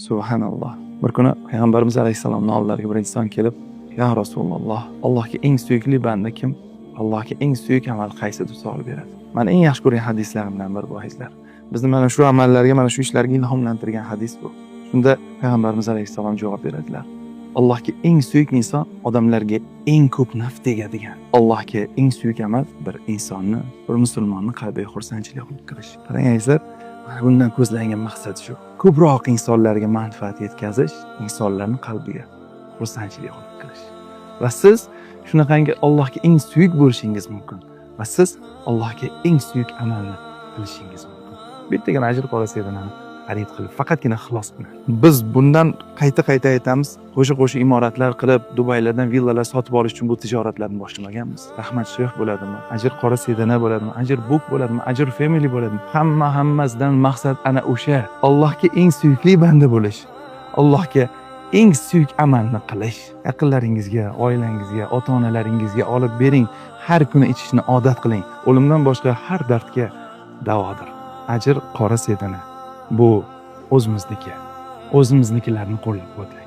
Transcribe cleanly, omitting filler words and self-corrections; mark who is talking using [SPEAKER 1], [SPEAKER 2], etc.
[SPEAKER 1] Subhanalloh. Bir kuni Payg'ambarimiz alayhissalomning oldilariga bir inson kelib, "Ya Rasululloh, Allohga eng suyukli banda kim? Allohga eng suyuk amal qaysi?" deb savol beradi. Mana eng yaxshi ko'rgan hadislarimdan biri bu hadislar. Bizni mana shu amallarga, mana shu ishlarga ilhomlantirgan hadis bu. Shunda Payg'ambarimiz alayhissalom javob beradilar. Allohga eng suyuk inson odamlarga eng ko'p naf tegadigan. Allohga eng suyuk amal bir insonni, bir musulmonni qalbiga xursandchilik qilib kirish. Qarangizlar, bundan ko'zlangan maqsad shu. Ko'proq insonlarga manfaat yetkazish, insonlarning qalbiga xursandchilik olib kirish. Va siz shunaqangi Allohga eng suyuk bo'lishingiz mumkin. Va siz Allohga eng suyuk amalni qilishingiz mumkin. Bittagina ajr qolsa-da xarid qilib, faqatgina ixlos bilan. Biz bundan qayta aytamiz. Qo'sha imoratlar qilib, Dubaylardan villalar sotib olish uchun bu tijoratlarni boshlamaganmiz. Rahmat shayx bo'ladimi? Ajr qora sedana bo'ladimi? Ajr book bo'ladimi? Ajr family bo'ladimi? Hammasidan maqsad ana o'sha. Allohga eng suyukli banda bo'lish. Allohga eng suyuk amalni qilish. Yaqinlaringizga, oilangizga, ota-onalaringizga olib bering. Har kuni ichishni odat qiling. O'limdan boshqa har dardga davodir. Ajr qora sedana. Bu o'zimiznikilarni qo'llab-quvvatlaydi.